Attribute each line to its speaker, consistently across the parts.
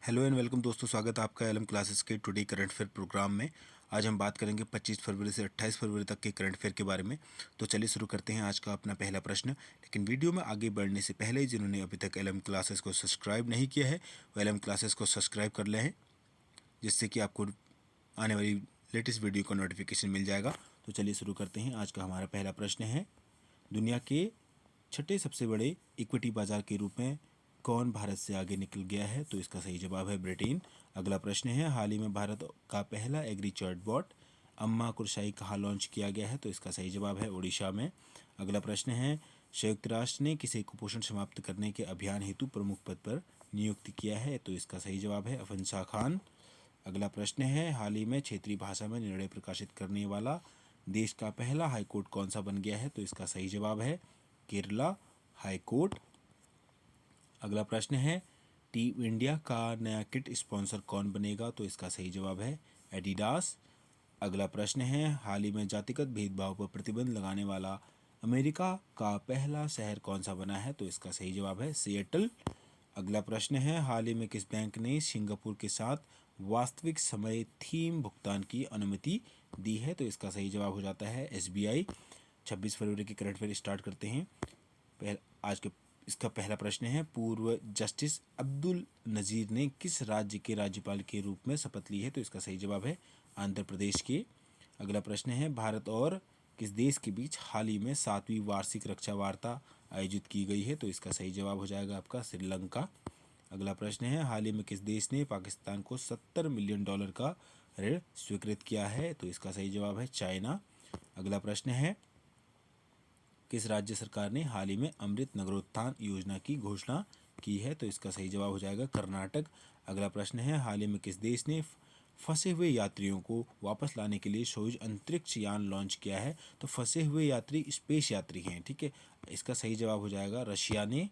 Speaker 1: Hello and welcome दोस्तों, स्वागत है आपका एलएम क्लासेस के टुडे करंट अफेयर प्रोग्राम में। आज हम बात करेंगे 25 फरवरी से 28 फरवरी तक के करंट अफेयर के बारे में। तो चलिए शुरू करते हैं आज का अपना पहला प्रश्न। लेकिन वीडियो में आगे बढ़ने से पहले जिन्होंने अभी तक एलएम क्लासेस को सब्सक्राइब नहीं किया है वो एलएम क्लासेस को सब्सक्राइब कर लें, जिससे कि आपको आने वाली लेटेस्ट वीडियो का नोटिफिकेशन मिल जाएगा। तो चलिए शुरू करते हैं। आज का हमारा पहला प्रश्न है, दुनिया के छठे सबसे बड़े इक्विटी बाजार के रूप में कौन भारत से आगे निकल गया है? तो इसका सही जवाब है ब्रिटेन। अगला प्रश्न है, हाल ही में भारत का पहला एग्री चैटबॉट अम्मा कुरशाई कहाँ लॉन्च किया गया है? तो इसका सही जवाब है उड़ीसा में। अगला प्रश्न है, संयुक्त राष्ट्र ने किसे कुपोषण समाप्त करने के अभियान हेतु प्रमुख पद पर नियुक्त किया है? तो इसका सही जवाब है अफंसा खान। अगला प्रश्न है, हाल ही में क्षेत्रीय भाषा में निर्णय प्रकाशित करने वाला देश का पहला हाईकोर्ट कौन सा बन गया है? तो इसका सही जवाब है केरला हाईकोर्ट। अगला प्रश्न है, टीम इंडिया का नया किट स्पॉन्सर कौन बनेगा? तो इसका सही जवाब है एडिडास। अगला प्रश्न है, हाल ही में जातिगत भेदभाव पर प्रतिबंध लगाने वाला अमेरिका का पहला शहर कौन सा बना है? तो इसका सही जवाब है सिएटल। अगला प्रश्न है, हाल ही में किस बैंक ने सिंगापुर के साथ वास्तविक समय थीम भुगतान की अनुमति दी है? तो इसका सही जवाब हो जाता है एसबीआई। 26 फरवरी की करंट अफेयर स्टार्ट करते हैं। आज के इसका पहला प्रश्न है, पूर्व जस्टिस अब्दुल नज़ीर ने किस राज्य के राज्यपाल के रूप में शपथ ली है? तो इसका सही जवाब है आंध्र प्रदेश के। अगला प्रश्न है, भारत और किस देश के बीच हाल ही में 7वीं वार्षिक रक्षा वार्ता आयोजित की गई है? तो इसका सही जवाब हो जाएगा आपका श्रीलंका। अगला प्रश्न है, हाल ही में किस देश ने पाकिस्तान को $70 मिलियन का ऋण स्वीकृत किया है? तो इसका सही जवाब है चाइना। अगला प्रश्न है, किस राज्य सरकार ने हाल ही में अमृत नगरोत्थान योजना की घोषणा की है? तो इसका सही जवाब हो जाएगा कर्नाटक। अगला प्रश्न है, हाल ही में किस देश ने फंसे हुए यात्रियों को वापस लाने के लिए सोयूज अंतरिक्ष यान लॉन्च किया है? तो फंसे हुए यात्री स्पेस यात्री हैं, ठीक है। इसका सही जवाब हो जाएगा रशिया ने।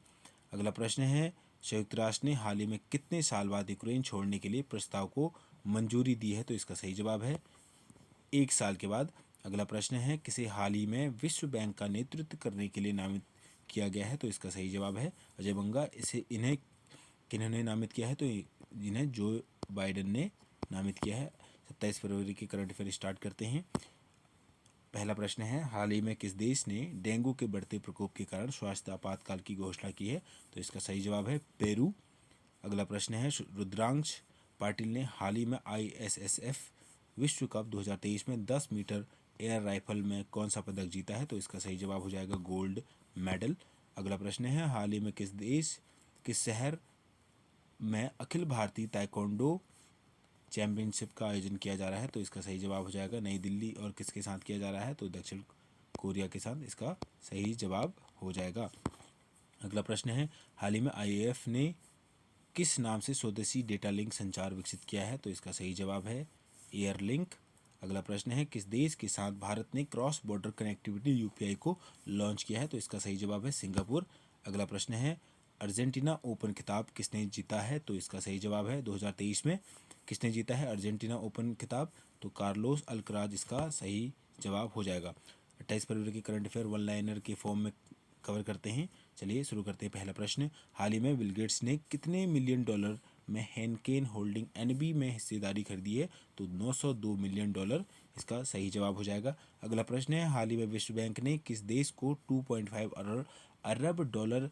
Speaker 1: अगला प्रश्न है, संयुक्त राष्ट्र ने हाल ही में कितने साल बाद यूक्रेन छोड़ने के लिए प्रस्ताव को मंजूरी दी है? तो इसका सही जवाब है 1 साल के बाद। अगला प्रश्न है, किसे हाल ही में विश्व बैंक का नेतृत्व करने के लिए नामित किया गया है? तो इसका सही जवाब है अजय बंगा। इन्हें किन्होंने नामित किया है? तो इन्हें जो बाइडेन ने नामित किया है। 27 फरवरी की करंट अफेयर स्टार्ट करते हैं। पहला प्रश्न है, हाल ही में किस देश ने डेंगू के बढ़ते प्रकोप के कारण स्वास्थ्य आपातकाल की घोषणा की है? तो इसका सही जवाब है पेरू। अगला प्रश्न है, रुद्रांश पाटिल ने हाल ही में ISSF विश्व कप 2023 में 10 मीटर एयर राइफल में कौन सा पदक जीता है? तो इसका सही जवाब हो जाएगा गोल्ड मेडल। अगला प्रश्न है, हाल ही में किस शहर में अखिल भारतीय ताइक्वांडो चैंपियनशिप का आयोजन किया जा रहा है? तो इसका सही जवाब हो जाएगा नई दिल्ली। और किसके साथ किया जा रहा है? तो दक्षिण कोरिया के साथ इसका सही जवाब हो जाएगा। अगला प्रश्न है, हाल ही में IAF ने किस नाम से स्वदेशी डेटा लिंक संचार विकसित किया है? तो इसका सही जवाब है एयरलिंक। अगला प्रश्न है, किस देश के साथ भारत ने क्रॉस बॉर्डर कनेक्टिविटी UPI को लॉन्च किया है? तो इसका सही जवाब है सिंगापुर। अगला प्रश्न है, अर्जेंटीना ओपन खिताब किसने जीता है? तो इसका सही जवाब है 2023 में किसने जीता है अर्जेंटीना ओपन खिताब? तो कार्लोस अल्कराज इसका सही जवाब हो जाएगा। 28 फरवरी की करंट अफेयर वन लाइनर के फॉर्म में कवर करते हैं। चलिए शुरू करते हैं। पहला प्रश्न, हाल ही में बिल गेट्स ने कितने मिलियन डॉलर में हेनकेन होल्डिंग NB में हिस्सेदारी खरीदी है? तो $902 मिलियन इसका सही जवाब हो जाएगा। अगला प्रश्न है, हाल ही में विश्व बैंक ने किस देश को 2.5 अरब डॉलर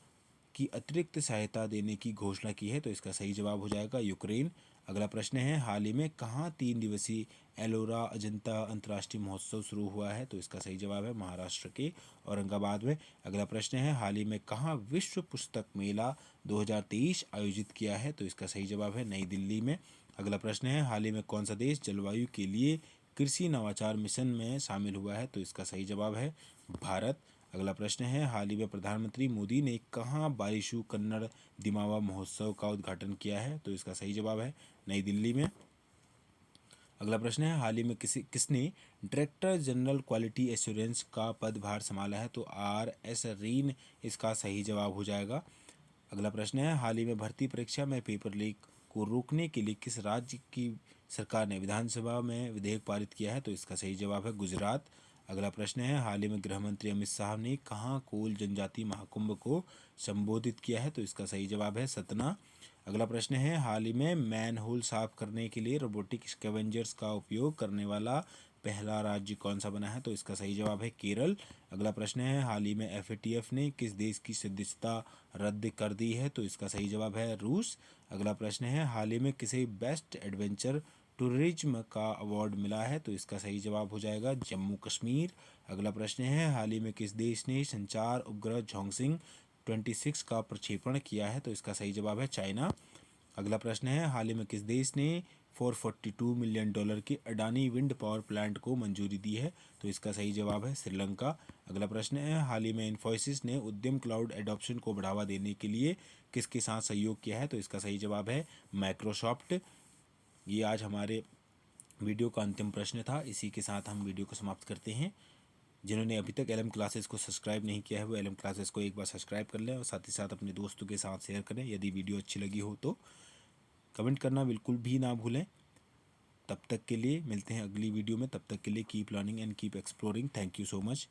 Speaker 1: की अतिरिक्त सहायता देने की घोषणा की है? तो इसका सही जवाब हो जाएगा यूक्रेन। अगला प्रश्न है, हाल ही में कहाँ 3 दिवसीय एलोरा अजंता अंतर्राष्ट्रीय महोत्सव शुरू हुआ है? तो इसका सही जवाब है महाराष्ट्र के औरंगाबाद में। अगला प्रश्न है, हाल ही में कहाँ विश्व पुस्तक मेला 2023 आयोजित किया है? तो इसका सही जवाब है नई दिल्ली में। अगला प्रश्न है, हाल ही में कौन सा देश जलवायु के लिए कृषि नवाचार मिशन में शामिल हुआ है? तो इसका सही जवाब है भारत। अगला प्रश्न है, हाल ही में प्रधानमंत्री मोदी ने कहाँ बारिशु कन्नड़ दिमावा महोत्सव का उद्घाटन किया है? तो इसका सही जवाब है नई दिल्ली में। अगला प्रश्न है, हाल ही में किसने डायरेक्टर जनरल क्वालिटी एश्योरेंस का पदभार संभाला है? तो RS रीन इसका सही जवाब हो जाएगा। अगला प्रश्न है, हाल ही में भर्ती परीक्षा में पेपर लीक को रोकने के लिए किस राज्य की सरकार ने विधानसभा में विधेयक पारित किया है? तो इसका सही जवाब है गुजरात। अगला प्रश्न है, हाल ही में गृह मंत्री अमित शाह ने कहाँ कोल जनजाति महाकुंभ को संबोधित किया है? तो इसका सही जवाब है सतना। अगला प्रश्न है, हाल ही में मैन होल साफ करने के लिए रोबोटिक स्कैवेंजर्स का उपयोग करने वाला पहला राज्य कौन सा बना है? तो इसका सही जवाब है केरल। अगला प्रश्न है, हाल ही में एफएटीएफ ने किस देश की सदस्यता रद्द कर दी है? तो इसका सही जवाब है रूस। अगला प्रश्न है, हाल ही में किसे बेस्ट एडवेंचर टूरिज्म का अवार्ड मिला है? तो इसका सही जवाब हो जाएगा जम्मू कश्मीर। अगला प्रश्न है, हाल ही में किस देश ने संचार उपग्रह झोंगसिंग 26 का प्रक्षेपण किया है? तो इसका सही जवाब है चाइना। अगला प्रश्न है, हाल ही में किस देश ने $442 मिलियन की अडानी विंड पावर प्लांट को मंजूरी दी है? तो इसका सही जवाब है श्रीलंका। अगला प्रश्न है, हाल ही में इन्फोसिस ने उद्यम क्लाउड एडॉप्शन को बढ़ावा देने के लिए किसके साथ सहयोग किया है? तो इसका सही जवाब है माइक्रोसॉफ्ट। ये आज हमारे वीडियो का अंतिम प्रश्न था। इसी के साथ हम वीडियो को समाप्त करते हैं। जिन्होंने अभी तक एलएम क्लासेस को सब्सक्राइब नहीं किया है वो एलएम क्लासेस को एक बार सब्सक्राइब कर लें और साथ ही साथ अपने दोस्तों के साथ शेयर करें। यदि वीडियो अच्छी लगी हो तो कमेंट करना बिल्कुल भी ना भूलें। तब तक के लिए मिलते हैं अगली वीडियो में। तब तक के लिए keep learning and keep exploring. Thank you so much.